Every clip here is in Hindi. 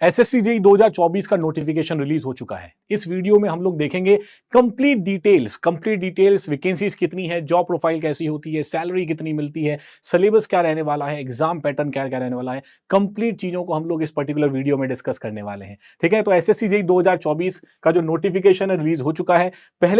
एसएससी जेईई 2024 का नोटिफिकेशन रिलीज हो चुका है। इस वीडियो में हम लोग देखेंगे कंप्लीट डिटेल्स, वैकेंसीज कितनी है, जॉब प्रोफाइल कैसी होती है, सैलरी कितनी मिलती है, सिलेबस क्या रहने वाला है, एग्जाम पैटर्न क्या क्या रहने वाला है। कंप्लीट चीजों को हम लोग इस पर्टिकुलर वीडियो में डिस्कस करने वाले हैं। ठीक है, तो एसएससी जेईई 2024 का जो नोटिफिकेशन है रिलीज हो चुका है।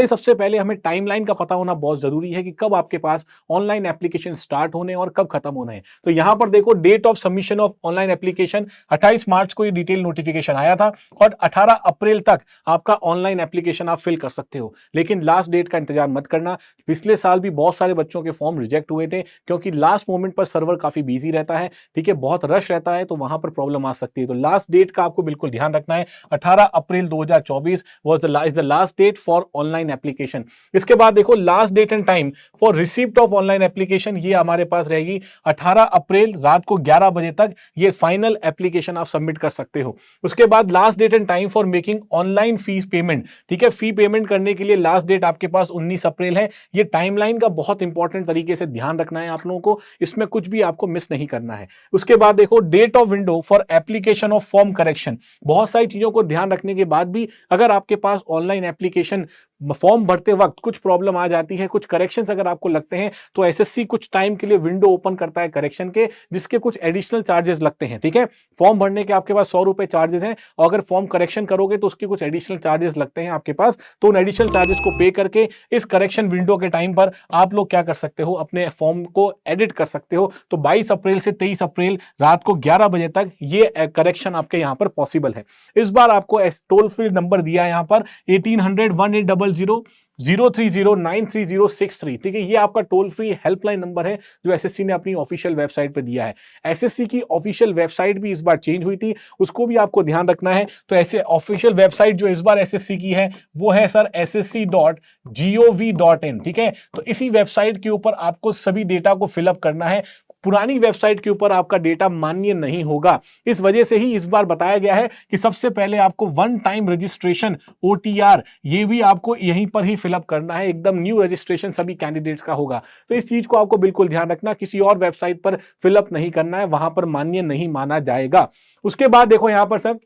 सबसे पहले हमें टाइमलाइन का पता होना बहुत जरूरी है कि कब आपके पास ऑनलाइन एप्लीकेशन स्टार्ट होने और कब खत्म होना है। तो यहां पर देखो, date of submission of online application 28 March को डिटेल नोटिफिकेशन आया था और 18 अप्रैल तक आपका ऑनलाइन एप्लीकेशन आप फिल कर सकते हो। लेकिन लास्ट डेट का इंतजार मत करना। पिछले साल भी बहुत सारे बच्चों के फॉर्म रिजेक्ट हुए थे क्योंकि लास्ट मोमेंट पर सर्वर काफी बिजी रहता है। ठीक है, बहुत रश रहता है, तो वहां पर प्रॉब्लम आ सकती है। तो लास्ट डेट का आपको बिल्कुल ध्यान रखना है। 18 April 2024 was the last date for online application. इसके बाद देखो, last date and time for receipt of online application ये हमारे पास रहेगी 18 अप्रैल रात को 11 बजे तक। ये फाइनल एप्लीकेशन आप सबमिट कर सकते हो। उसके बाद last date and time for making online fees payment. ठीक है, फी पेमेंट करने के लिए लास्ट डेट आपके पास 19 अप्रैल है। ये टाइमलाइन का बहुत इंपॉर्टेंट तरीके से ध्यान रखना है आप लोगों को, इसमें कुछ भी आपको मिस नहीं करना है। उसके बाद देखो, date of window for application of form correction. बहुत सारी चीजों को ध्यान रखने के बाद भी अगर आपके पास ऑनलाइन एप्लीकेशन फॉर्म भरते वक्त कुछ प्रॉब्लम आ जाती है, कुछ करेक्शंस अगर आपको लगते हैं, तो एसएससी कुछ टाइम के लिए विंडो ओपन करता है करेक्शन के, जिसके कुछ एडिशनल चार्जेस लगते हैं। ठीक है, फॉर्म भरने के आपके पास 100 रुपए चार्जेस हैं और अगर फॉर्म करेक्शन करोगे तो उसके कुछ एडिशनल चार्जेस लगते हैं आपके पास। तो उन एडिशनल चार्जेस को पे करके इस करेक्शन विंडो के टाइम पर आप लोग क्या कर सकते हो, अपने फॉर्म को एडिट कर सकते हो। तो 22 अप्रैल से 23 अप्रैल रात को 11 बजे तक ये करेक्शन आपके यहां पर पॉसिबल है। इस बार आपको टोल फ्री नंबर दिया है यहां पर 1800-1800-030-93063। ठीक है, ये आपका टोल फ्री हेल्पलाइन नंबर है जो एसएससी ने अपनी ऑफिशियल वेबसाइट पे दिया है। एसएससी की ऑफिशियल वेबसाइट भी इस बार चेंज हुई थी, उसको भी आपको ध्यान रखना है। तो ऐसे ऑफिशियल वेबसाइट जो इस बार एसएससी की है वो है सर ssc.gov.in। ठीक है, तो इसी वेबसाइट के ऊपर आपको सभी डेटा को फिलअप करना है। पुरानी वेबसाइट के ऊपर आपका डेटा मान्य नहीं होगा। इस वजह से ही इस बार बताया गया है कि सबसे पहले आपको वन टाइम रजिस्ट्रेशन ओटीआर ये भी आपको यहीं पर ही फिलअप करना है। एकदम न्यू रजिस्ट्रेशन सभी कैंडिडेट्स का होगा। तो इस चीज को आपको बिल्कुल ध्यान रखना, किसी और वेबसाइट पर फिलअप नहीं करना है, वहां पर मान्य नहीं माना जाएगा। उसके बाद देखो यहां पर सर,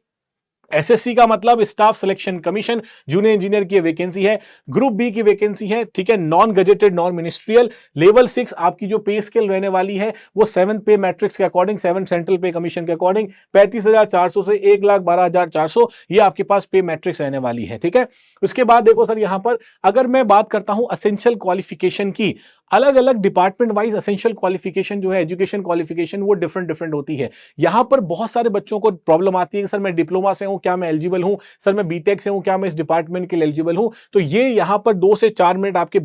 एसएससी का मतलब staff selection commission, junior engineer की वैकेंसी है, ग्रुप बी की वैकेंसी है। ठीक है, non gazetted non ministerial, level 6 आपकी जो पे स्केल रहने वाली है वो 7 पे मैट्रिक्स के अकॉर्डिंग, 7 सेंट्रल पे कमीशन के अकॉर्डिंग 35,400 से 1,12,400 ये आपके पास पे मैट्रिक्स रहने वाली है। ठीक है, उसके बाद देखो सर, यहां पर अगर मैं बात करता हूं असेंशियल क्वालिफिकेशन की, अलग अलग डिपार्टमेंट वाइज असेंशियल क्वालिफिकेशन जो है, एजुकेशन क्वालिफिकेशन वो डिफरेंट होती है। यहां पर बहुत सारे बच्चों को प्रॉब्लम आती है कि सर मैं डिप्लोमा से हूं, क्या मैं एलिजिबल हूं, सर मैं बीटेक से हूं, क्या मैं इस डिपार्टमेंट के लिए एलिजिबल हूं। तो ये यहां पर 2 से 4 मिनट आपके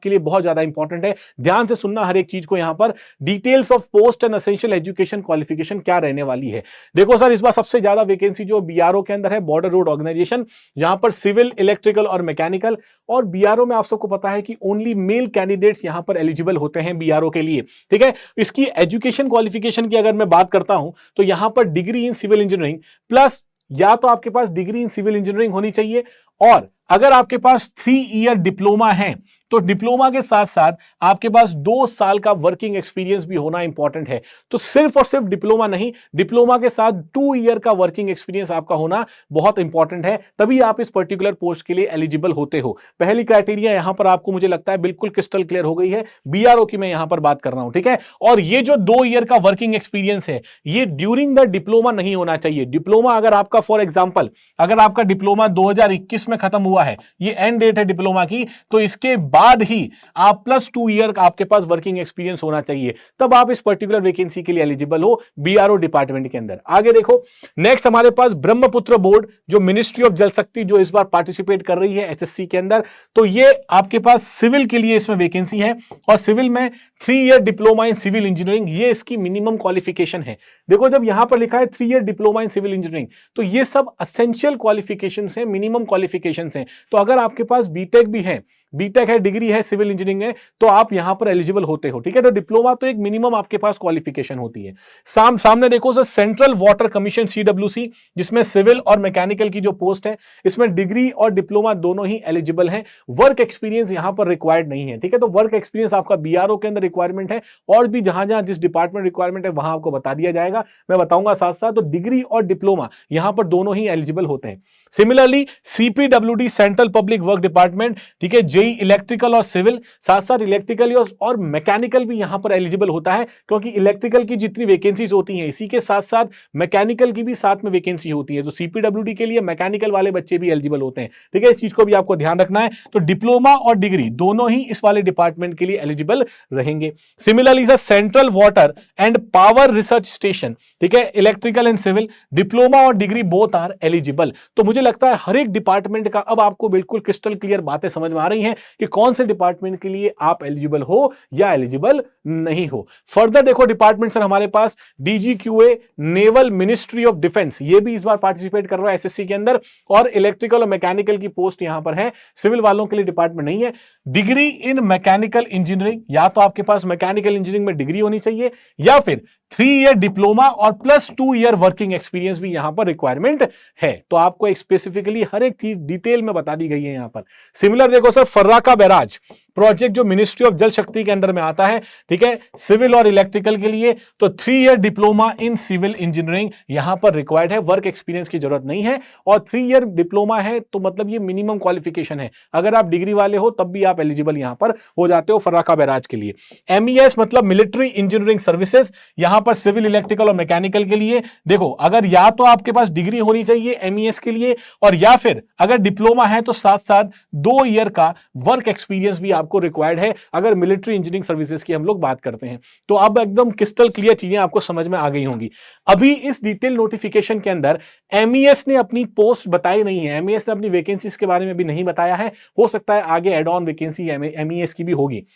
लिए बहुत ज्यादा इंपॉर्टेंट है। ध्यान से सुनना हर एक चीज को। यहां पर details of post and essential education qualification क्या रहने वाली है। देखो सर, इस बार सबसे ज्यादा वैकेंसी जो बीआरओ के अंदर है, बॉर्डर रोड ऑर्गेनाइजेशन, यहां पर सिविल, इलेक्ट्रिकल और मैकेनिकल। और बीआरओ में आप सबको पता है कि ओनली मेल कैंडिडेट्स यहां पर एलिजिबल होते हैं बीआरओ के लिए। ठीक है, इसकी एजुकेशन क्वालिफिकेशन की अगर मैं बात करता हूं तो यहां पर degree in civil engineering plus, या तो आपके पास डिग्री इन सिविल इंजीनियरिंग होनी चाहिए, और अगर आपके पास 3 ईयर डिप्लोमा है तो डिप्लोमा के साथ साथ आपके पास 2 साल का वर्किंग एक्सपीरियंस भी होना इंपॉर्टेंट है। तो सिर्फ और सिर्फ डिप्लोमा नहीं, डिप्लोमा के साथ 2 ईयर का वर्किंग एक्सपीरियंस आपका होना बहुत इंपॉर्टेंट है, तभी आप इस पर्टिकुलर पोस्ट के लिए एलिजिबल होते हो। पहली क्राइटेरिया यहां पर आपको मुझे लगता है बिल्कुल क्रिस्टल क्लियर हो गई है। बीआरओ की मैं यहां पर बात कर रहा हूं। ठीक है, और ये जो 2 ईयर का वर्किंग एक्सपीरियंस है ये ड्यूरिंग द डिप्लोमा नहीं होना चाहिए। डिप्लोमा अगर आपका, फॉर एग्जाम्पल, अगर आपका डिप्लोमा 2021 में खत्म हुआ है, ये एंड डेट है डिप्लोमा की, तो इसके बाद ही आप प्लस 2 ईयर का आपके पास वर्किंग एक्सपीरियंस होना चाहिए, तब आप इस पर्टिकुलर वैकेंसी के लिए एलिजिबल हो बीआरओ डिपार्टमेंट के अंदर। आगे देखो, नेक्स्ट हमारे पास ब्रह्मपुत्र बोर्ड, जो मिनिस्ट्री ऑफ जल शक्ति जो इस बार पार्टिसिपेट कर रही है एसएससी के अंदर, तो ये आपके पास सिविल के लिए इसमें वैकेंसी है, और सिविल में 3 year diploma in civil engineering ये इसकी मिनिमम क्वालिफिकेशन है। देखो, जब यहां पर लिखा है 3 year diploma in civil engineering, तो ये सब असेंशियल क्वालिफिकेशंस हैं, मिनिमम क्वालिफिकेशंस हैं। तो अगर आपके पास बीटेक भी है, बीटेक है, डिग्री है, सिविल इंजीनियरिंग है, तो आप यहां पर एलिजिबल होते हो। ठीक है, तो डिप्लोमा तो एक मिनिमम आपके पास क्वालिफिकेशन होती है। सामने देखो sir, central water commission CWC, जिसमें सिविल और मैकेनिकल की जो पोस्ट है, इसमें डिग्री और डिप्लोमा दोनों ही एलिजिबल हैं। वर्क एक्सपीरियंस यहां पर रिक्वायर्ड नहीं है। ठीक है, तो वर्क एक्सपीरियंस आपका बीआरओ के अंदर रिक्वायरमेंट है, और भी जहां जहां जिस डिपार्टमेंट रिक्वायरमेंट है वहां आपको बता दिया जाएगा, मैं बताऊंगा साथ साथ। तो डिग्री और डिप्लोमा यहां पर दोनों ही एलिजिबल होते हैं। Similarly CPWD, central public work department, ठीक है, जेई इलेक्ट्रिकल और सिविल, साथ साथ इलेक्ट्रिकल और मैकेनिकल भी यहां पर एलिजिबल होता है, क्योंकि इलेक्ट्रिकल की जितनी वैकेंसीज होती हैं इसी के साथ साथ मैकेनिकल की भी साथ में वैकेंसी होती है। तो सीपीडब्ल्यूडी के लिए मैकेनिकल वाले बच्चे भी एलिजिबल होते हैं। ठीक है, इस चीज को भी आपको ध्यान रखना है। तो डिप्लोमा और डिग्री दोनों ही इस वाले डिपार्टमेंट के लिए एलिजिबल रहेंगे। Similarly central water and power research station, ठीक है, इलेक्ट्रिकल एंड सिविल, डिप्लोमा और डिग्री बोथ आर एलिजिबल। तो मुझे लगता है हर एक डिपार्टमेंट का अब आपको बिल्कुल क्रिस्टल क्लियर बातें समझ में आ रही हैं कि कौन से डिपार्टमेंट के लिए आप एलिजिबल हो या एलिजिबल नहीं हो। फर्दर देखो डिपार्टमेंट सर हमारे पास DGQA, naval ministry of defence, ये भी इस बार पार्टिसिपेट कर रहा है एसएससी के अंदर, और इलेक्ट्रिकल और मैकेनिकल की पोस्ट यहां पर है। सिविल वालों के लिए डिपार्टमेंट नहीं है। डिग्री इन मैकेनिकल इंजीनियरिंग, या तो आपके पास मैकेनिकल इंजीनियरिंग में डिग्री होनी चाहिए, या फिर 3 ईयर डिप्लोमा और प्लस 2 ईयर वर्किंग एक्सपीरियंस भी यहां पर रिक्वायरमेंट है। तो आपको एक स्पेसिफिकली हर एक चीज डिटेल में बता दी गई है यहां पर। सिमिलर देखो सर, फर्राका बैराज प्रोजेक्ट जो मिनिस्ट्री ऑफ जल शक्ति के अंडर में आता है, ठीक है, सिविल और इलेक्ट्रिकल के लिए, तो 3 year diploma in civil engineering यहां पर रिक्वायर्ड है, वर्क एक्सपीरियंस की जरूरत नहीं है। और 3 ईयर डिप्लोमा है तो मतलब ये मिनिमम क्वालिफिकेशन है, अगर आप डिग्री वाले हो तब भी आप एलिजिबल यहां पर हो जाते हो फर्राका बैराज के लिए। एमईएस मतलब मिलिट्री इंजीनियरिंग सर्विसेज, यहां पर सिविल, इलेक्ट्रिकल और मैकेनिकल के लिए देखो, अगर या तो आपके पास डिग्री होनी चाहिए एमईएस के लिए, और या फिर अगर डिप्लोमा है तो साथ साथ 2 ईयर का वर्क एक्सपीरियंस भी आपको रिक्वायर्ड है, अगर मिलिट्री इंजीनियरिंग सर्विसेज की हम लोग बात करते हैं। तो अब एकदम क्रिस्टल क्लियर चीजें आपको समझ में आ गई होंगी। अभी इस डिटेल नोटिफिकेशन के अंदर एमईएस ने अपनी पोस्ट बताई नहीं है, एमईएस ने अपनी वैकेंसीज के बारे में भी नहीं बताया है। हो सकता है आगे एड ऑन वैकेंसी एमईएस की भी होगी।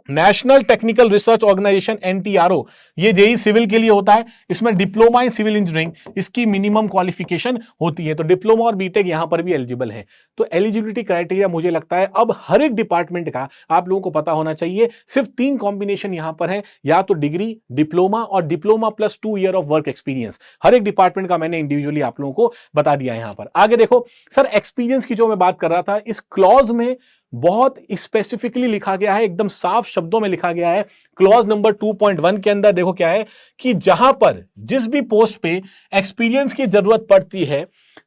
National technical research organization NTRO, ये जेई सिविल के लिए होता है, इसमें डिप्लोमा इन सिविल इंजीनियरिंग इसकी मिनिमम क्वालिफिकेशन होती है। तो डिप्लोमा और बीटेक यहां पर भी एलिजिबल है। तो एलिजिबिलिटी क्राइटेरिया मुझे लगता है अब हर एक डिपार्टमेंट का आप लोगों को पता होना चाहिए। सिर्फ 3 कॉम्बिनेशन यहां पर है, या तो डिग्री, डिप्लोमा और diploma plus 2 year of work experience. हर एक डिपार्टमेंट का मैंने इंडिविजुअली आप लोगों को बता दिया यहां पर। आगे देखो सर, एक्सपीरियंस की जो मैं बात कर रहा था, इस क्लॉज में बहुत स्पेसिफिकली लिखा गया है, एकदम साफ शब्दों में लिखा गया है। क्लॉज नंबर 2.1 के अंदर देखो क्या है कि जहां पर जिस भी पोस्ट पे एक्सपीरियंस की जरूरत पड़ती है,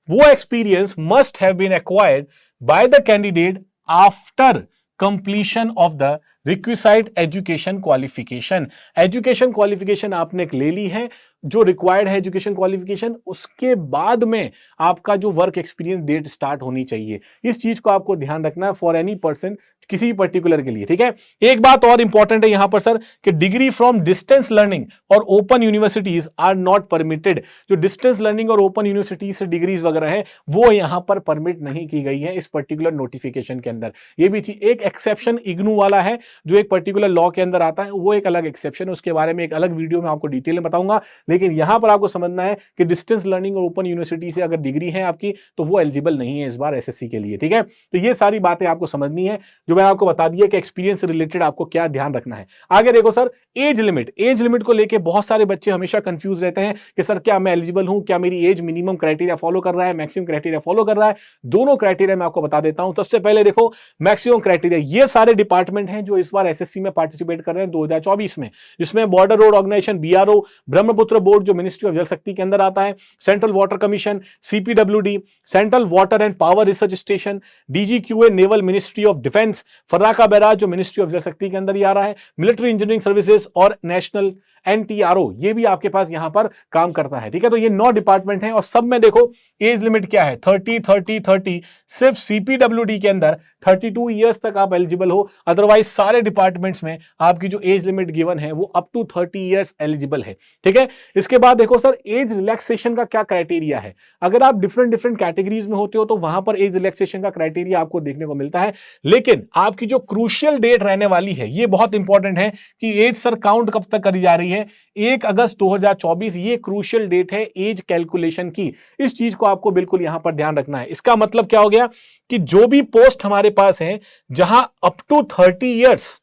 वो experience must have been acquired by the candidate after completion of the requisite education qualification. Education qualification आपने ले ली है, जो रिक्वायर्ड है एजुकेशन क्वालिफिकेशन, उसके बाद में आपका जो वर्क एक्सपीरियंस डेट स्टार्ट होनी चाहिए। इस चीज को आपको ध्यान रखना है फॉर एनी पर्सन, किसी भी पर्टिकुलर के लिए। ठीक है, एक बात और इंपॉर्टेंट है यहां पर सर कि डिग्री फ्रॉम डिस्टेंस लर्निंग और open universities are not permitted. जो डिस्टेंस लर्निंग और ओपन यूनिवर्सिटीज से डिग्रीज वगैरह है वो यहां पर परमिट नहीं की गई है इस पर्टिकुलर नोटिफिकेशन के अंदर। ये भी चीज, एक एक्सेप्शन इग्नू वाला है जो एक पर्टिकुलर लॉ के अंदर आता है, वो एक अलग एक्सेप्शन है, उसके बारे में एक अलग वीडियो में आपको डिटेल में बताऊंगा। लेकिन यहां पर आपको समझना है कि डिस्टेंस लर्निंग और ओपन यूनिवर्सिटी से अगर डिग्री है आपकी तो वो एलिजिबल नहीं है इस बार एसएससी के लिए। ठीक है, तो ये सारी बातें आपको समझनी है जो मैं आपको बता दिया कि एक्सपीरियंस रिलेटेड आपको क्या ध्यान रखना है। आगे देखो sir, age limit. Age limit को लेकर बहुत सारे बच्चे हमेशा कंफ्यूज रहते हैं कि सर क्या मैं एलिजिबल हूं, क्या मेरी एज मिनिमम क्राइटेरिया फॉलो कर रहा है, मैक्सिमम क्राइटेरिया फॉलो कर रहा है। दोनों क्राइटेरिया मैं आपको बता देता हूं। सबसे पहले देखो मैक्सिमम क्राइटेरिया, ये सारे डिपार्टमेंट हैं जो इस बार एसएससी में पार्टिसिपेट कर रहे हैं 2024 में, जिसमें border road organisation BRO, Brahmaputra board जो मिनिस्ट्री ऑफ जल शक्ति के अंदर आता है, central water commission CPWD, central water and power research station, DGQA naval ministry of defence, Farakka barrage जो मिनिस्ट्री ऑफ जल शक्ति के अंदर ही आ रहा है, मिलिट्री इंजीनियरिंग सर्विसेज और नेशनल एनटीआरओ, ये भी आपके पास यहां पर काम करता है। ठीक है, तो ये 9 डिपार्टमेंट हैं और सब में देखो एज लिमिट क्या है, 30 सिर्फ सीपीडब्ल्यूडी के अंदर 32 इयर्स तक आप एलिजिबल हो। अदरवाइज सारे डिपार्टमेंट्स में आपकी जो एज लिमिट गिवन है वो अप टू 30 इयर्स एलिजिबल है। ठीक है, इसके बाद देखो सर एज रिलैक्सेशन का क्या क्राइटेरिया है। अगर आप डिफरेंट कैटेगरीज में होते हो तो वहां पर एज रिलैक्सेशन का क्राइटेरिया आपको देखने को मिलता है। लेकिन आपकी जो क्रूशियल डेट रहने वाली है, ये बहुत इंपॉर्टेंट है कि एज सर काउंट कब तक करी जा रही है, है 1 अगस्त 2024, ये क्रूशियल डेट है एज कैलकुलेशन की। इस चीज को आपको बिल्कुल यहां पर ध्यान रखना है। इसका मतलब क्या हो गया कि जो भी पोस्ट हमारे पास है जहां अप टू 30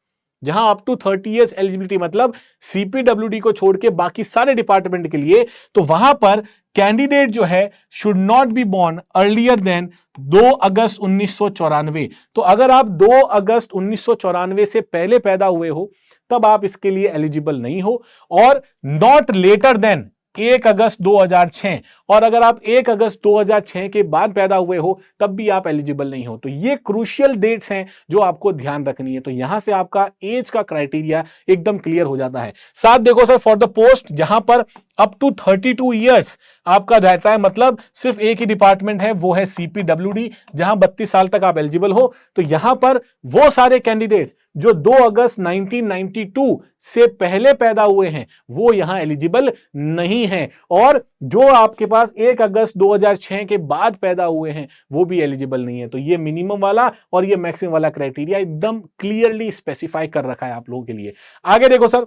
इयर्स एलिजिबिलिटी, मतलब सीपीडब्ल्यूडी को छोड़ के बाकी सारे डिपार्टमेंट के लिए, तो वहां पर कैंडिडेट जो है should not be born earlier than 2 August 1994। तो अगर आप 2 अगस्त 1994 से पहले पैदा हुए हो तब आप इसके लिए एलिजिबल नहीं हो, और नॉट लेटर देन 1 अगस्त 2006, और अगर आप 1 अगस्त 2006 के बाद पैदा हुए हो तब भी आप एलिजिबल नहीं हो। तो ये क्रूशियल डेट्स हैं जो आपको ध्यान रखनी है। तो यहां से आपका एज का क्राइटेरिया एकदम क्लियर हो जाता है। साथ देखो सर, फॉर द पोस्ट जहां पर अप टू 32 इयर्स आपका रहता है, मतलब सिर्फ एक ही डिपार्टमेंट है, वो है सीपीडब्ल्यूडी, जहां 32 साल तक आप एलिजिबल हो। तो यहां पर वो सारे कैंडिडेट्स जो 2 अगस्त 1992 से पहले पैदा हुए हैं वो यहां एलिजिबल नहीं है, और जो आपके पास 1 अगस्त 2006 के बाद पैदा हुए हैं वो भी एलिजिबल नहीं है। तो ये मिनिमम वाला और ये मैक्सिमम वाला क्राइटेरिया एकदम क्लियरली स्पेसिफाई कर रखा है आप लोगों के लिए। आगे देखो सर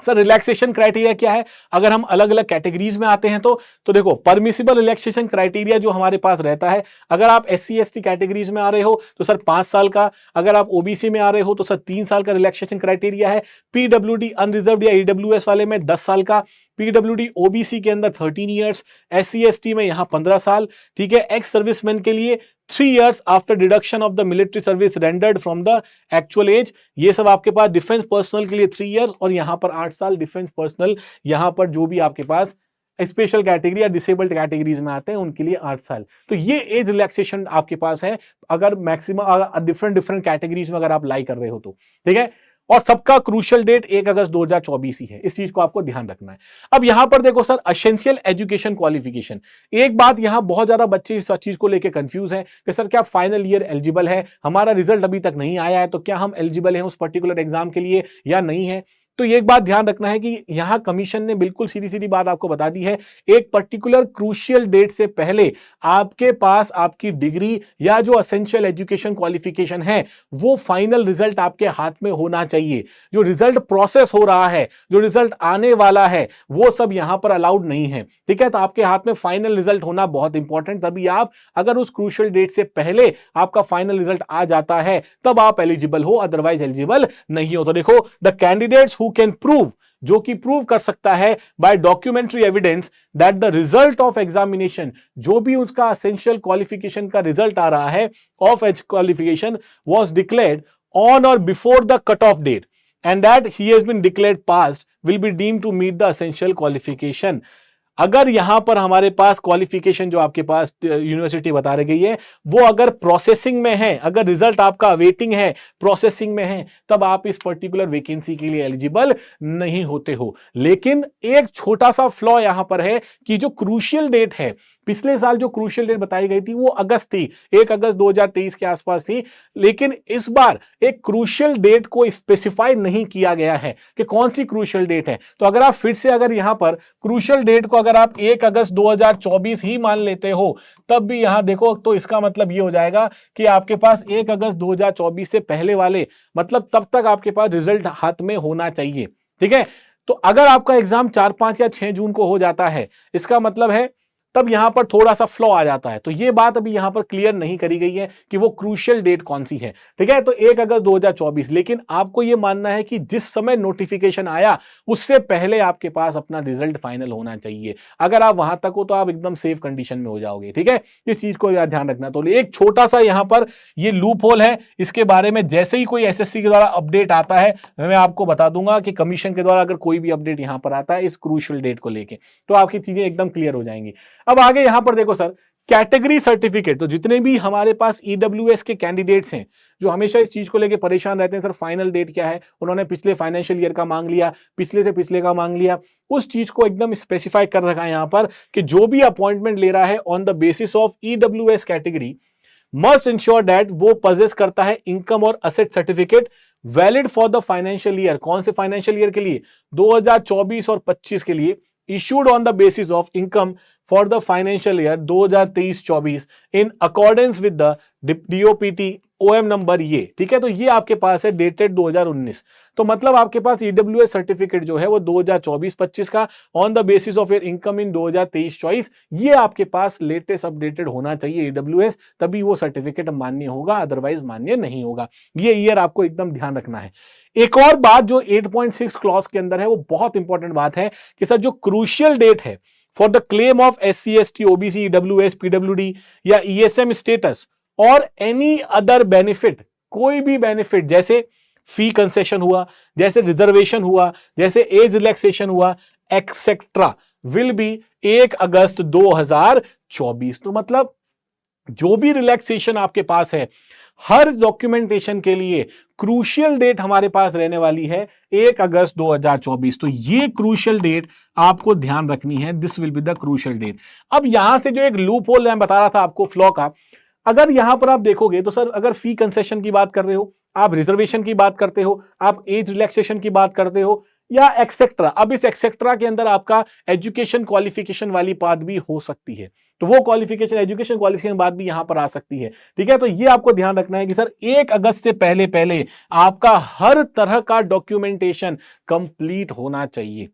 रिलैक्सेशन क्राइटेरिया क्या है। अगर हम अलग अलग कैटेगरीज में आते हैं तो देखो परमिसिबल रिलैक्सेशन क्राइटेरिया जो हमारे पास रहता है, अगर आप SC ST कैटेगरीज में आ रहे हो तो सर 5 साल का, अगर आप OBC में आ रहे हो तो सर 3 साल का रिलैक्सेशन क्राइटेरिया है। PWD अनरिजर्व्ड या EWS वाले में 10 साल का, PWD OBC के अंदर 13 इयर्स, SC ST में यहां 15 साल, ठीक है। एक्स सर्विसमैन के लिए 3 years after deduction of the military service rendered from the actual as, ये सब आपके पास। डिफेंस पर्सनल के लिए 3 इयर्स, और यहां पर 8 साल डिफेंस पर्सनल, यहां पर जो भी आपके पास स्पेशल कैटेगरी या डिसेबल्ड कैटेगरीज में आते हैं उनके लिए 8 साल। तो ये एज रिलैक्सेशन आपके पास है अगर मैक्सिमम डिफरेंट कैटेगरीज में अगर आप लाई कर रहे हो तो, ठीक है। और सबका क्रूशियल डेट 1 अगस्त 2024 ही है, इस चीज को आपको ध्यान रखना है। अब यहां पर देखो सर एसेंशियल एजुकेशन क्वालिफिकेशन, एक बात यहां बहुत ज्यादा बच्चे इस चीज को लेकर कंफ्यूज हैं कि सर क्या फाइनल ईयर एलिजिबल है, हमारा रिजल्ट अभी तक नहीं आया है तो क्या हम एलिजिबल हैं उस पर्टिकुलर एग्जाम के लिए या नहीं है। तो एक बात ध्यान रखना है कि यहां कमीशन ने बिल्कुल सीधी सीधी बात आपको बता दी है, एक पर्टिकुलर क्रूशियल डेट से पहले आपके पास आपकी डिग्री या जो एसेंशियल एजुकेशन क्वालिफिकेशन है वो फाइनल रिजल्ट आपके हाथ में होना चाहिए। जो रिजल्ट प्रोसेस हो रहा है, जो रिजल्ट आने वाला है, वो सब यहां पर अलाउड नहीं है, ठीक है। तो आपके हाथ में फाइनल रिजल्ट होना बहुत इंपॉर्टेंट, तभी आप अगर उस क्रूशियल डेट से पहले आपका फाइनल रिजल्ट आ जाता है तब आप एलिजिबल हो, अदरवाइज एलिजिबल नहीं हो। तो देखो the candidates who can prove, जो कि प्रूव कर सकता है by documentary evidence that the result of examination, जो भी उसका एसेंशियल क्वालिफिकेशन का रिजल्ट आ रहा है of age qualification was declared on और before the cut off date and that he has been declared passed will be deemed to meet the essential qualification. अगर यहां पर हमारे पास क्वालिफिकेशन जो आपके पास यूनिवर्सिटी बता रही गई है वो अगर प्रोसेसिंग में है, अगर रिजल्ट आपका वेटिंग है, प्रोसेसिंग में है, तब आप इस पर्टिकुलर वैकेंसी के लिए एलिजिबल नहीं होते हो। लेकिन एक छोटा सा फ्लॉ यहां पर है कि जो क्रूशियल डेट है, पिछले साल जो क्रूशियल डेट बताई गई थी वो अगस्त थी, 1 अगस्त 2023 के आसपास थी, लेकिन इस बार एक क्रूशियल डेट को स्पेसिफाई नहीं किया गया है कि कौन सी क्रूशियल डेट है। तो अगर आप फिर से अगर यहां पर क्रूशियल डेट को अगर आप 1 अगस्त 2024 ही मान लेते हो तब भी यहां देखो तो इसका मतलब ये हो जाएगा कि आपके पास 1 अगस्त 2024 से पहले वाले, मतलब तब तक आपके पास रिजल्ट हाथ में होना चाहिए, ठीक है। तो अगर आपका एग्जाम 4, 5 या 6 जून को हो जाता है, इसका मतलब है तब यहां पर थोड़ा सा फ्लॉ आ जाता है। तो ये बात अभी यहां पर क्लियर नहीं करी गई है कि वो क्रूशियल डेट कौन सी है, ठीक है। तो 1 अगस्त 2024, लेकिन आपको ये मानना है कि जिस समय नोटिफिकेशन आया उससे पहले आपके पास अपना रिजल्ट फाइनल होना चाहिए। अगर आप वहां तक हो तो आप एकदम सेफ कंडीशन में हो जाओगे, ठीक है। इस चीज को ध्यान रखना। तो एक छोटा सा यहां पर ये लूप होल है, इसके बारे में जैसे ही कोई SSC के द्वारा अपडेट आता है मैं आपको बता दूंगा कि कमीशन के द्वारा अगर कोई भी अपडेट यहां पर आता है इस क्रूशियल डेट को लेके, तो आपकी चीजें एकदम क्लियर हो जाएंगी। अब आगे यहां पर देखो सर कैटेगरी सर्टिफिकेट, तो जितने भी हमारे पास EWS के कैंडिडेट्स हैं जो हमेशा इस चीज को लेके परेशान रहते हैं, सर फाइनल डेट क्या है, उन्होंने पिछले फाइनेंशियल ईयर का मांग लिया, पिछले से पिछले का मांग लिया, उस चीज को एकदम स्पेसिफाई कर रखा है यहां पर कि जो भी अपॉइंटमेंट ले रहा है on the basis of EWS category must ensure that वो पजेस करता है इनकम और asset certificate valid for the financial year. कौन से फाइनेंशियल ईयर के लिए? 2024 और 25 के लिए, issued on the basis of income for the financial year 2023-24 in accordance with the DOPT OM number ये, ठीक है। तो ये आपके पास है डेटेड 2019, तो मतलब आपके पास ईडब्ल्यूएस सर्टिफिकेट जो है वो 2024-25 का on the basis of your income in 2023-24 ये आपके पास लेटेस्ट अपडेटेड होना चाहिए ईडब्ल्यूएस, तभी वो सर्टिफिकेट मान्य होगा, अदरवाइज मान्य नहीं होगा। ये ईयर आपको एकदम ध्यान रखना है। एक और बात जो 8.6 क्लॉज के अंदर है वो बहुत इंपॉर्टेंट बात है कि सर जो क्रूशियल डेट है for the claim of SC ST OBC EWS PWD या ESM स्टेटस और एनी अदर बेनिफिट, कोई भी बेनिफिट जैसे फी कंसेशन हुआ, जैसे रिजर्वेशन हुआ, जैसे एज रिलैक्सेशन हुआ एक्सेट्रा, विल बी 1 अगस्त 2024। तो मतलब जो भी रिलैक्सेशन आपके पास है हर डॉक्यूमेंटेशन के लिए क्रूशियल डेट हमारे पास रहने वाली है 1 अगस्त 2024। तो ये क्रूशियल डेट आपको ध्यान रखनी है, this will be the crucial date. अब यहां से जो एक लूप होल मैं बता रहा था आपको फ्लॉ का, अगर यहां पर आप देखोगे तो सर अगर फी कंसेशन की बात कर रहे हो, आप रिजर्वेशन की बात करते हो, आप एज रिलैक्सेशन की बात करते हो या एक्सेट्रा, अब इस एक्सेट्रा के अंदर आपका एजुकेशन क्वालिफिकेशन वाली बात भी हो सकती है, तो वो क्वालिफिकेशन एजुकेशन क्वालिफिकेशन बात भी यहां पर आ सकती है, ठीक है। तो ये आपको ध्यान रखना है कि सर 1 अगस्त से पहले पहले आपका हर तरह का डॉक्यूमेंटेशन कंप्लीट होना चाहिए,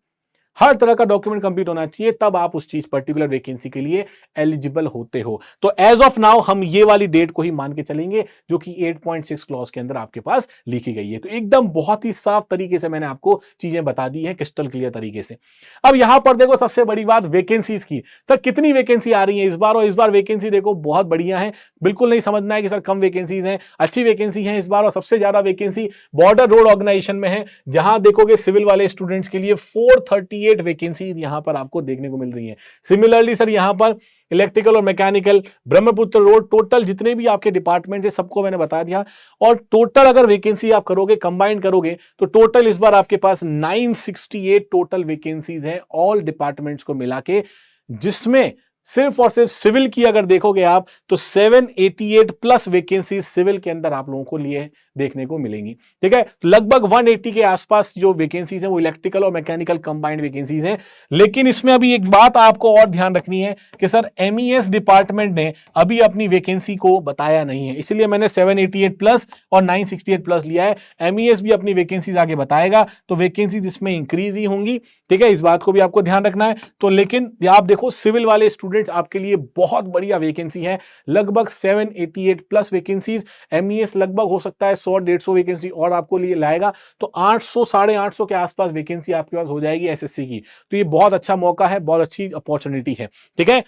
हर तरह का डॉक्यूमेंट कंप्लीट होना चाहिए, तब आप उस चीज पर्टिकुलर वैकेंसी के लिए एलिजिबल होते हो। तो एज ऑफ नाउ हम ये वाली डेट को ही मान के चलेंगे जो कि 8.6 क्लॉज के अंदर आपके पास लिखी गई है। तो एकदम बहुत ही साफ तरीके से मैंने आपको चीजें बता दी है, क्रिस्टल क्लियर तरीके से। अब यहां पर देखो सबसे बड़ी बात वैकेंसीज की, सर कितनी वैकेंसी आ रही है इस बार, और इस बार वैकेंसी देखो बहुत बढ़िया है, बिल्कुल नहीं समझना है कि सर कम वैकेंसीज हैं, अच्छी वैकेंसी है इस बार। और सबसे ज्यादा वैकेंसी बॉर्डर रोड ऑर्गेनाइजेशन में है, जहां देखोगे सिविल वाले स्टूडेंट्स के लिए 438 वैकेंसीज यहां पर आपको देखने को मिल रही है। सिमिलरली सर यहां पर इलेक्ट्रिकल और मैकेनिकल, ब्रह्मपुत्र रोड, टोटल जितने भी आपके डिपार्टमेंट है सबको मैंने बता दिया। और टोटल अगर वैकेंसी आप करोगे, कंबाइन करोगे, तो टोटल इस बार आपके पास 968 टोटल वैकेंसीज हैं ऑल डिपार्टमेंट्स को मिला के, जिसमें सिर्फ और सिर्फ सिविल की अगर देखोगे आप तो 788 प्लस वैकेंसी सिविल के अंदर आप लोगों को लिए देखने को मिलेंगी, ठीक है। लगभग 180 के आसपास जो वैकेंसीज हैं वो इलेक्ट्रिकल और मैकेनिकल कंबाइंड वैकेंसीज हैं। लेकिन इसमें अभी एक बात आपको और ध्यान रखनी है कि सर MES डिपार्टमेंट ने अभी अपनी वैकेंसी को बताया नहीं है, इसलिए मैंने 788 प्लस और 968 प्लस लिया है। MES भी अपनी वैकेंसीज आगे बताएगा तो वैकेंसीज इसमें इंक्रीज ही होंगी, ठीक है, इस बात को भी आपको ध्यान रखना है। तो लेकिन आप देखो सिविल वाले स्टूडेंट्स आपके लिए बहुत बढ़िया वैकेंसी है, लगभग 788 प्लस वैकेंसीज। MES लगभग हो सकता है 100-150 वैकेंसी और आपको लिए लाएगा, तो 800 850 के आसपास वैकेंसी आपके पास हो जाएगी SSC की। तो ये बहुत अच्छा मौका है, बहुत अच्छी अपॉर्चुनिटी है, ठीक है।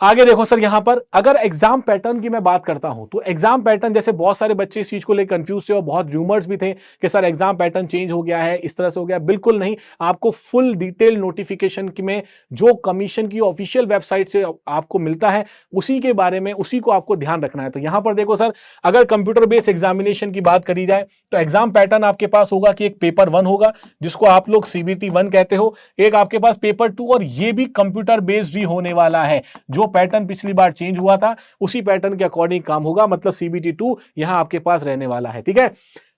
आगे देखो सर, यहां पर अगर एग्जाम पैटर्न की मैं बात करता हूं तो एग्जाम पैटर्न, जैसे बहुत सारे बच्चे इस चीज को लेकर कंफ्यूज थे और बहुत रूमर्स भी थे कि सर एग्जाम पैटर्न चेंज हो गया है, इस तरह से हो गया, बिल्कुल नहीं। आपको फुल डिटेल नोटिफिकेशन में जो कमीशन की ऑफिशियल वेबसाइट से आपको मिलता है उसी के बारे में, उसी को आपको ध्यान रखना है। तो यहां पर देखो सर, अगर कंप्यूटर बेस्ड एग्जामिनेशन की बात करी जाए तो एग्जाम पैटर्न आपके पास होगा कि एक पेपर 1 होगा जिसको आप लोग CBT 1 कहते हो, एक आपके पास पेपर 2, और ये भी कंप्यूटर बेस्ड ही होने वाला है। जो पैटर्न पिछली बार चेंज हुआ था उसी पैटर्न के अकॉर्डिंग काम होगा, मतलब CBT 2 यहां आपके पास रहने वाला है, ठीक है।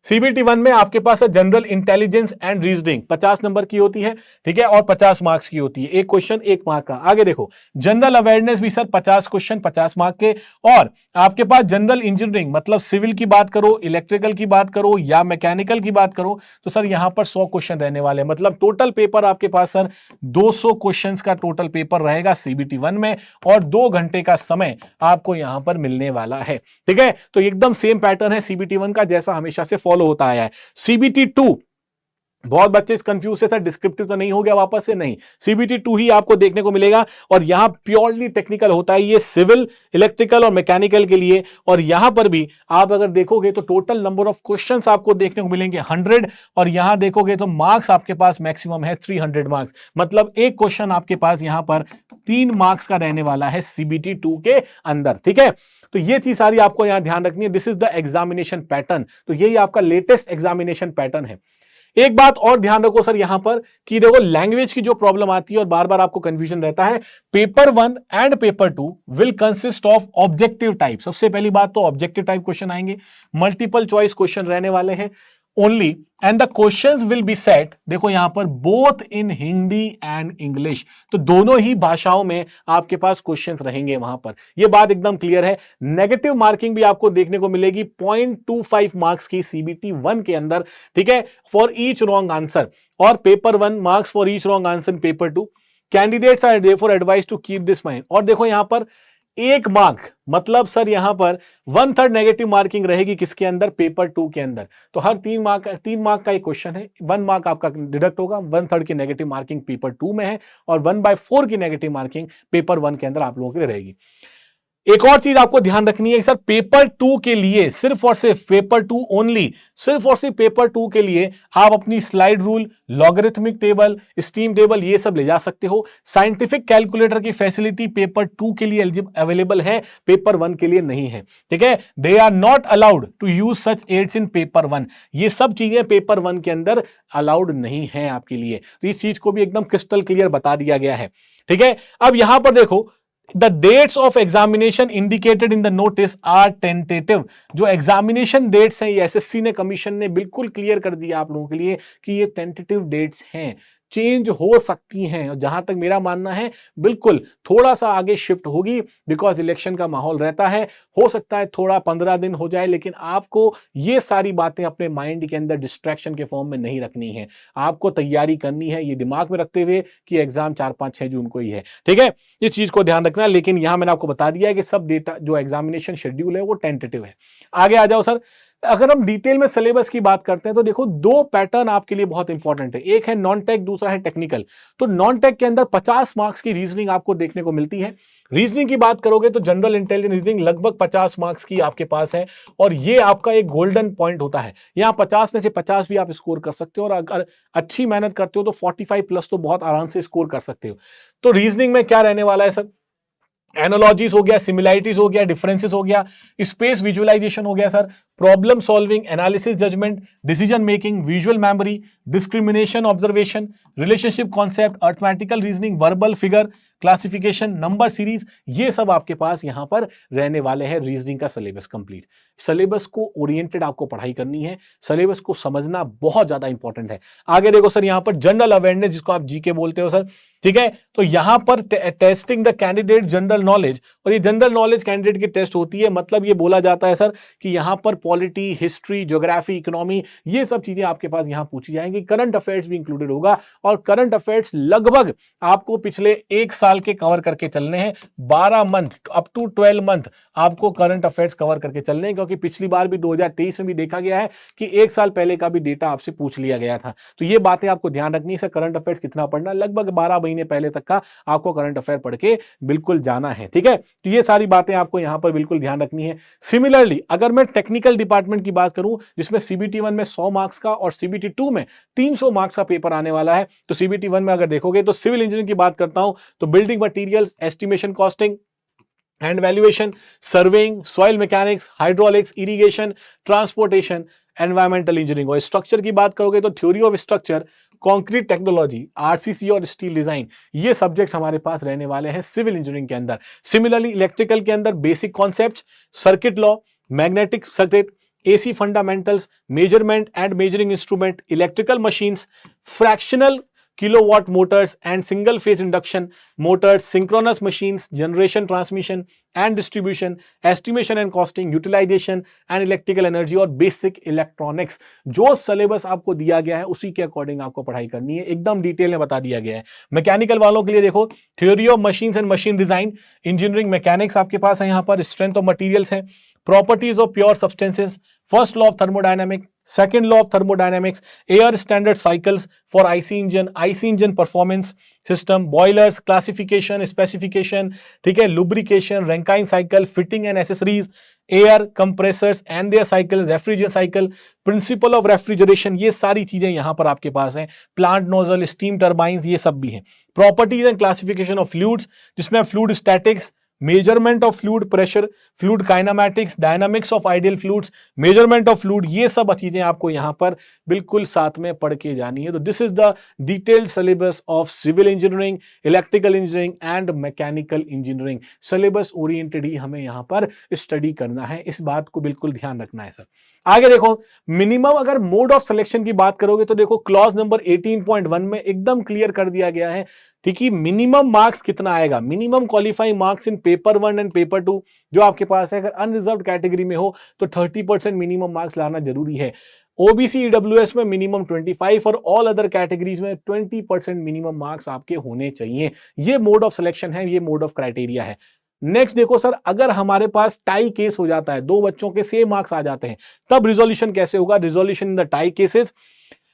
CBT 1 में आपके पास general intelligence and reasoning 50 number की होती है, ठीक है, और 50 मार्क्स की होती है, एक क्वेश्चन 1 मार्क का। आगे देखो जनरल अवेयरनेस भी सर 50 क्वेश्चन 50 मार्क के, और आपके पास जनरल इंजीनियरिंग मतलब सिविल की बात करो, इलेक्ट्रिकल की बात करो या मैकेनिकल की बात करो तो सर यहां पर 100 क्वेश्चन रहने वाले हैं। मतलब टोटल पेपर आपके पास सर 200 क्वेश्चन का टोटल पेपर रहेगा CBT 1 में, और 2 घंटे का समय आपको यहां पर मिलने वाला है, ठीक है। तो एकदम सेम पैटर्न है CBT 1 का जैसा हमेशा से फॉलो होता आया है। CBT 2, बहुत बच्चे इस कंफ्यूज से सर डिस्क्रिप्टिव तो नहीं हो गया वापस से, नहीं, CBT 2 ही आपको देखने को मिलेगा, और यहां प्योरली टेक्निकल होता है ये सिविल, इलेक्ट्रिकल और मैकेनिकल के लिए। और यहां पर भी आप अगर देखोगे तो टोटल नंबर ऑफ क्वेश्चंस आपको देखने को मिलेंगे 100, और यहां देखोगे तो मार्क्स आपके पास मैक्सिमम है 300 मार्क्स, मतलब एक क्वेश्चन आपके पास यहां पर 3 मार्क्स का रहने वाला है CBT 2 के अंदर, ठीक है। तो ये चीज सारी आपको यहां ध्यान रखनी है, this is the examination pattern. तो यही आपका लेटेस्ट एग्जामिनेशन पैटर्न है। एक बात और ध्यान रखो सर यहां पर कि देखो लैंग्वेज की जो प्रॉब्लम आती है और बार बार आपको कंफ्यूजन रहता है, paper 1 and paper 2 will consist of objective type. सबसे पहली बात तो ऑब्जेक्टिव टाइप क्वेश्चन आएंगे, मल्टीपल चॉइस क्वेश्चन रहने वाले हैं, only and the questions will be set, देखो यहां पर both in Hindi and English, तो दोनों ही भाषाओं में आपके पास क्वेश्चंस रहेंगे वहां पर, ये बात एकदम क्लियर है। नेगेटिव मार्किंग भी आपको देखने को मिलेगी 0.25 मार्क्स की सीबीटी 1 के अंदर, ठीक है, फॉर ईच रॉन्ग आंसर, और paper 1 marks for each wrong answer in paper 2। Candidates are therefore advise to keep this mind. और देखो यहां पर 1 मार्क मतलब सर यहां पर 1/3 नेगेटिव मार्किंग रहेगी किसके अंदर, पेपर 2 के अंदर। तो हर 3 मार्क का एक क्वेश्चन है, 1 मार्क आपका डिडक्ट होगा, 1/3 की नेगेटिव मार्किंग पेपर 2 में है, और 1/4 की नेगेटिव मार्किंग पेपर 1 के अंदर आप लोगों के लिए रहेगी। एक और चीज आपको ध्यान रखनी है सर, पेपर 2 के लिए सिर्फ और सिर्फ पेपर 2 ओनली, सिर्फ और सिर्फ पेपर 2 के लिए आप अपनी slide rule, logarithmic table, steam table ये सब ले जा सकते हो। साइंटिफिक कैलकुलेटर की फैसिलिटी पेपर 2 के लिए अवेलेबल है, पेपर 1 के लिए नहीं है, ठीक है। They are not allowed to use such aids in paper 1, ये सब चीजें पेपर 1 के अंदर अलाउड नहीं है आपके लिए, तो इस चीज को भी एकदम क्रिस्टल क्लियर बता दिया गया है, ठीक है। अब यहां पर देखो, The dates of examination indicated in the notice are tentative। जो एग्जामिनेशन डेट्स हैं ये एसएससी ने, कमीशन ने बिल्कुल क्लियर कर दिया आप लोगों के लिए कि ये टेंटेटिव डेट्स हैं, चेंज हो सकती हैं, और जहां तक मेरा मानना है बिल्कुल थोड़ा सा आगे शिफ्ट होगी, बिकॉज इलेक्शन का माहौल रहता है, हो सकता है थोड़ा 15 दिन हो जाए, लेकिन आपको ये सारी बातें अपने माइंड के अंदर डिस्ट्रैक्शन के फॉर्म में नहीं रखनी है, आपको तैयारी करनी है ये दिमाग में रखते हुए कि एग्जाम 4, 5, 6 जून को ही है, ठीक है, इस चीज को ध्यान रखना। लेकिन यहां मैंने आपको बता दिया है कि सब डेटा जो एग्जामिनेशन शेड्यूल है वो टेंटेटिव है। आगे आ जाओ सर, अगर हम डिटेल में सिलेबस की बात करते हैं तो देखो 2 पैटर्न आपके लिए बहुत इंपॉर्टेंट है, एक है नॉन टेक, दूसरा है टेक्निकल। तो नॉन टेक के अंदर 50 मार्क्स की रीजनिंग आपको देखने को मिलती है। रीजनिंग की बात करोगे तो जनरल इंटेलिजेंस रीजनिंग लगभग 50 मार्क्स की आपके पास है, और ये आपका एक गोल्डन पॉइंट होता है, यहां 50 में से 50 भी आप स्कोर कर सकते हो, और अगर अच्छी मेहनत करते हो तो 45 प्लस तो बहुत आराम से स्कोर कर सकते हो। तो रीजनिंग में क्या रहने वाला है सर, एनालॉजीज हो गया, सिमिलैरिटीज हो गया, डिफरेंसेस हो गया, स्पेस विजुअलाइजेशन हो गया sir, problem solving, analysis, judgement, decision making, visual memory, discrimination observation, relationship concept, arithmetical reasoning, verbal figure classification, number series, ये सब आपके पास यहां पर रहने वाले हैं। रीजनिंग का सिलेबस कंप्लीट, सिलेबस को ओरिएंटेड आपको पढ़ाई करनी है, सिलेबस को समझना बहुत ज्यादा इंपॉर्टेंट है। आगे देखो सर, यहां पर जनरल अवेयरनेस जिसको आप जीके बोलते हो सर, ठीक है, तो यहां पर testing the candidate general knowledge, और ये जनरल नॉलेज कैंडिडेट की टेस्ट होती है, मतलब ये बोला जाता है सर कि यहां पर पॉलिटी, हिस्ट्री, ज्योग्राफी, इकोनॉमी, ये सब चीजें आपके पास यहां पूछी जाएंगी, करंट अफेयर्स भी इंक्लूडेड होगा, और करंट अफेयर्स लगभग आपको पिछले 1 साल के कवर करके चलने हैं, 12 मंथ अप टू 12 मंथ आपको करंट अफेयर्स कवर करके चलने हैं, क्योंकि पिछली बार भी 2023 में भी देखा गया है कि 1 साल पहले का भी डेटा आपसे पूछ लिया गया था। तो ये बातें आपको ध्यान रखनी है सर, करंट अफेयर्स कितना पढ़ना, लगभग 12 महीने पहले तक का आपको करंट अफेयर पढ़ के बिल्कुल जाना है, ठीक है। तो ये सारी बातें आपको यहां पर बिल्कुल ध्यान रखनी है। सिमिलरली अगर मैं टेक्निकल डिपार्टमेंट की बात करूं, जिसमें सीबीटी 1 में 100 मार्क्स का और सीबीटी 2 में 300 मार्क्स का पेपर आने वाला है, तो सीबीटी 1 में अगर देखोगे तो सिविल इंजीनियरिंग की बात करता हूं तो building materials, estimation, costing and valuation, surveying, soil mechanics, hydraulics, irrigation, transportation, environmental engineering, और स्ट्रक्चर की बात करोगे तो theory of structure, concrete technology, RCC और स्टील डिजाइन, ये सब्जेक्ट्स हमारे पास रहने वाले हैं सिविल इंजीनियरिंग के अंदर। सिमिलरली इलेक्ट्रिकल के अंदर basic concepts, circuit law, magnetic circuit, AC fundamentals, measurement and measuring instrument, electrical machines, fractional kilowatt motors and single phase induction motors, synchronous machines, generation, transmission and distribution, estimation and costing, utilization and electrical energy, और basic electronics। जो सिलेबस आपको दिया गया है उसी के अकॉर्डिंग आपको पढ़ाई करनी है, एकदम डिटेल में बता दिया गया है। मैकेनिकल वालों के लिए देखो theory of machines and machine design, engineering mechanics आपके पास है, यहां पर स्ट्रेंथ ऑफ मटेरियल्स है, properties of pure substances, first law of thermodynamics, second law of thermodynamics, air standard cycles for IC engine performance system, boilers, classification, specification, ठीक है, lubrication, Rankine cycle, fitting and accessories, air compressors and their cycles, refrigerant cycle, principle of refrigeration, ये सारी चीजें यहां पर आपके पास हैं, plant nozzle, steam turbines, ये सब भी हैं। properties and classification of fluids, जिसमें fluid statics, measurement of fluid pressure, fluid kinematics, dynamics of ideal fluids, measurement of fluid, ये सब चीजें आपको यहां पर बिल्कुल साथ में पढ़ के जानी है। तो this is the detailed syllabus of civil engineering, electrical engineering and mechanical engineering. Syllabus oriented ही हमें यहां पर स्टडी करना है, इस बात को बिल्कुल ध्यान रखना है सर। आगे देखो, मिनिमम अगर मोड ऑफ सिलेक्शन की बात करोगे तो देखो क्लॉज नंबर 18.1 में एकदम क्लियर कर दिया गया है, ठीक है, मिनिमम मार्क्स कितना आएगा, minimum qualifying marks in paper 1 and paper 2 जो आपके पास है। अगर अनरिजर्व्ड कैटेगरी में हो तो 30% मिनिमम मार्क्स लाना जरूरी है। ओबीसी ईडब्ल्यूएस में मिनिमम 25 और ऑल अदर कैटेगरीज में 20% मिनिमम मार्क्स आपके होने चाहिए। ये मोड ऑफ सिलेक्शन है, ये मोड ऑफ क्राइटेरिया है। नेक्स्ट देखो सर, अगर हमारे पास टाई केस हो जाता है, दो बच्चों के सेम मार्क्स आ जाते हैं, तब रिजोल्यूशन कैसे होगा? Resolution in the tie cases,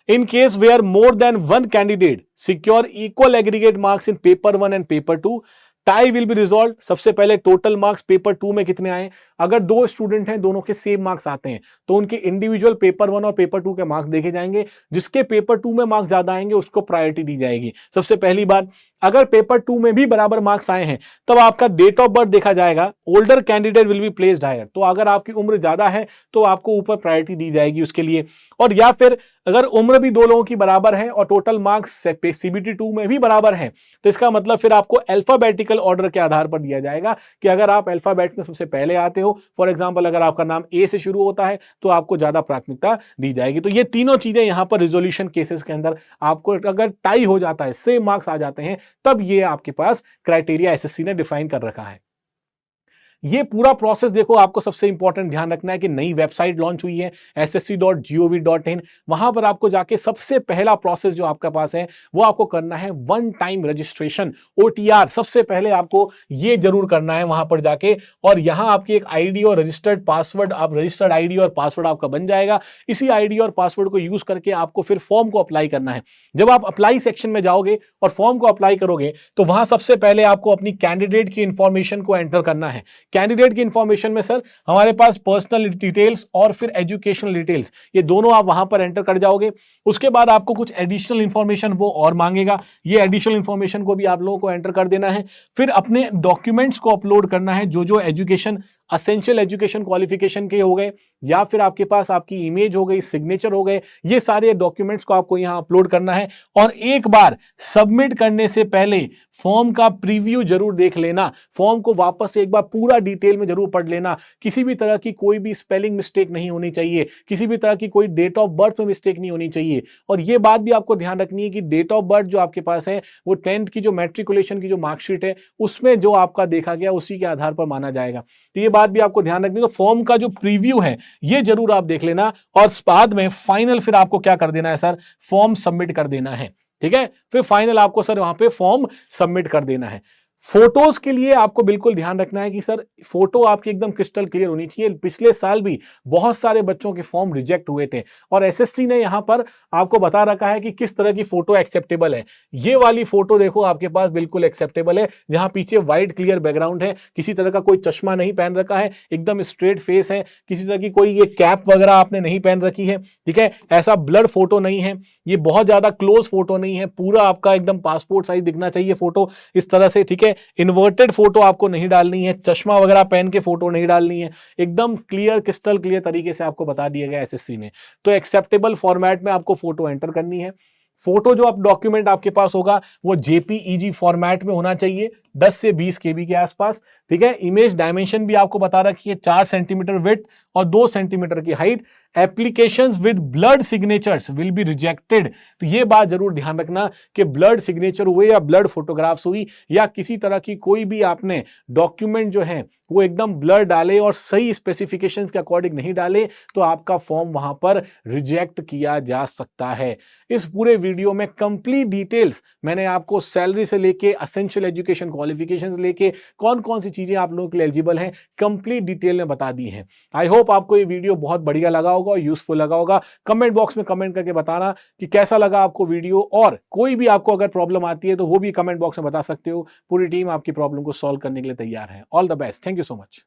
in case where more than one candidate secure equal aggregate marks in paper 1 and paper 2, tie will be resolve. सबसे पहले टोटल मार्क्स पेपर 2 में कितने आए, अगर दो स्टूडेंट हैं दोनों के सेम मार्क्स आते हैं तो उनके इंडिविजुअल पेपर 1 और पेपर 2 के मार्क्स देखे जाएंगे। जिसके पेपर 2 में मार्क्स ज्यादा आएंगे उसको प्रायोरिटी दी जाएगी। सबसे पहली बात, अगर पेपर 2 में भी बराबर मार्क्स आए हैं तब आपका डेट ऑफ बर्थ देखा जाएगा, older candidate will be placed higher. तो अगर आपकी उम्र ज्यादा है तो आपको ऊपर प्रायोरिटी दी जाएगी उसके लिए। और या फिर अगर उम्र भी दो लोगों की बराबर है और टोटल मार्क्स सीबीटी 2 में भी बराबर है तो इसका मतलब फिर आपको अल्फाबेटिकल ऑर्डर के आधार पर दिया जाएगा कि अगर आप अल्फाबेट में सबसे पहले आते हो, फॉर एग्जांपल अगर आपका नाम ए से शुरू होता है तो आपको ज्यादा प्राथमिकता दी जाएगी। तो ये तीनों चीजें यहां पर रिजोल्यूशन केसेस के अंदर आपको अगर टाई हो जाता है, सेम मार्क्स आ जाते हैं, तब ये आपके पास क्राइटेरिया एसएससी ने डिफाइन कर रखा है। ये पूरा प्रोसेस देखो, आपको सबसे इंपॉर्टेंट ध्यान रखना है कि नई वेबसाइट लॉन्च हुई है ssc.gov.in। वहां पर आपको जाके सबसे पहला प्रोसेस जो आपके पास है वो आपको करना है वन टाइम रजिस्ट्रेशन, OTR। सबसे पहले आपको ये जरूर करना है वहां पर जाके, और यहां आपकी एक आईडी और रजिस्टर्ड पासवर्ड, आप रजिस्टर्ड आईडी और पासवर्ड आपका बन जाएगा। इसी आईडी और पासवर्ड को यूज करके आपको फिर फॉर्म को अप्लाई करना है। जब आप अप्लाई सेक्शन में जाओगे और फॉर्म को अप्लाई करोगे तो वहां सबसे पहले आपको अपनी कैंडिडेट की इंफॉर्मेशन को एंटर करना है। कैंडिडेट की इंफॉर्मेशन में सर हमारे पास पर्सनल डिटेल्स और फिर एजुकेशनल डिटेल्स, ये दोनों आप वहां पर एंटर कर जाओगे। उसके बाद आपको कुछ एडिशनल इंफॉर्मेशन वो और मांगेगा, ये एडिशनल इंफॉर्मेशन को भी आप लोगों को एंटर कर देना है। फिर अपने डॉक्यूमेंट्स को अपलोड करना है, जो एजुकेशन, असेंशियल एजुकेशन क्वालिफिकेशन के हो गए या फिर आपके पास आपकी इमेज हो गई, सिग्नेचर हो गए, ये सारे डॉक्यूमेंट्स को आपको यहां अपलोड करना है। और एक बार सबमिट करने से पहले फॉर्म का प्रीव्यू जरूर देख लेना, फॉर्म को वापस से एक बार पूरा डिटेल में जरूर पढ़ लेना। किसी भी तरह की कोई भी स्पेलिंग मिस्टेक नहीं होनी चाहिए, किसी भी तरह की कोई डेट ऑफ बर्थ में मिस्टेक नहीं होनी चाहिए। और ये बात भी आपको ध्यान रखनी है कि डेट ऑफ बर्थ जो आपके पास है वो 10th की जो मैट्रिकुलेशन की जो मार्कशीट है उसमें जो आपका देखा गया उसी के आधार पर माना जाएगा। तो ये बात भी आपको ध्यान रखनी है। तो फॉर्म का जो प्रीव्यू है ये जरूर आप देख लेना, और बाद में फाइनल फिर आपको क्या कर देना है सर, फॉर्म सबमिट कर देना है। ठीक है, फिर फाइनल आपको सर वहां पे फॉर्म सबमिट कर देना है। फोटोज के लिए आपको बिल्कुल ध्यान रखना है कि सर फोटो आपकी एकदम क्रिस्टल क्लियर होनी चाहिए। पिछले साल भी बहुत सारे बच्चों के फॉर्म रिजेक्ट हुए थे और एसएससी ने यहां पर आपको बता रखा है कि किस तरह की फोटो एक्सेप्टेबल है। ये वाली फोटो देखो आपके पास बिल्कुल एक्सेप्टेबल है, जहां पीछे व्हाइट क्लियर बैकग्राउंड है, किसी तरह का कोई चश्मा नहीं पहन रखा है, एकदम स्ट्रेट फेस है, किसी तरह की कोई ये कैप वगैरह आपने नहीं पहन रखी है। ठीक है, ऐसा ब्लर फोटो नहीं है, ये बहुत ज्यादा क्लोज फोटो नहीं है, पूरा आपका एकदम पासपोर्ट साइज दिखना चाहिए फोटो इस तरह से। ठीक है, इन्वर्टेड फोटो आपको नहीं डालनी है, चश्मा वगैरह पहन के फोटो नहीं डालनी है, एकदम क्लियर क्रिस्टल क्लियर तरीके से आपको बता दिया गया एसएससी ने। तो एक्सेप्टेबल फॉर्मेट में आपको फोटो एंटर करनी है। फोटो जो आप डॉक्यूमेंट आपके पास होगा वो जेपीईजी फॉर्मेट में होना चाहिए, 10 से 20 केबी के आसपास। ठीक है, इमेज डायमेंशन भी आपको बता रखी है, 4 सेंटीमीटर विड्थ और 2 सेंटीमीटर की height. Applications with blood signatures will be rejected. तो ये बात जरूर ध्यान रखना कि ब्लड सिग्नेचर हुए या ब्लड फोटोग्राफ्स हुई या किसी तरह की कोई भी आपने डॉक्यूमेंट जो है वो एकदम ब्लर डाले और सही स्पेसिफिकेशंस के अकॉर्डिंग नहीं डाले तो आपका फॉर्म वहां पर रिजेक्ट किया जा सकता है। इस पूरे वीडियो में कंप्लीट डिटेल्स मैंने आपको सैलरी से लेके असेंशियल एजुकेशन क्वालिफिकेशंस लेके कौन कौन सी चीजें आप लोगों के लिए एलिजिबल हैं कंप्लीट डिटेल में बता दी है। आई होप आपको ये वीडियो बहुत बढ़िया लगा होगा और यूजफुल लगा होगा। कमेंट बॉक्स में कमेंट करके बताना कि कैसा लगा आपको वीडियो, और कोई भी आपको अगर प्रॉब्लम आती है तो वो भी कमेंट बॉक्स में बता सकते हो। पूरी टीम आपकी प्रॉब्लम को सॉल्व करने के लिए तैयार है। All the best, thank you so much.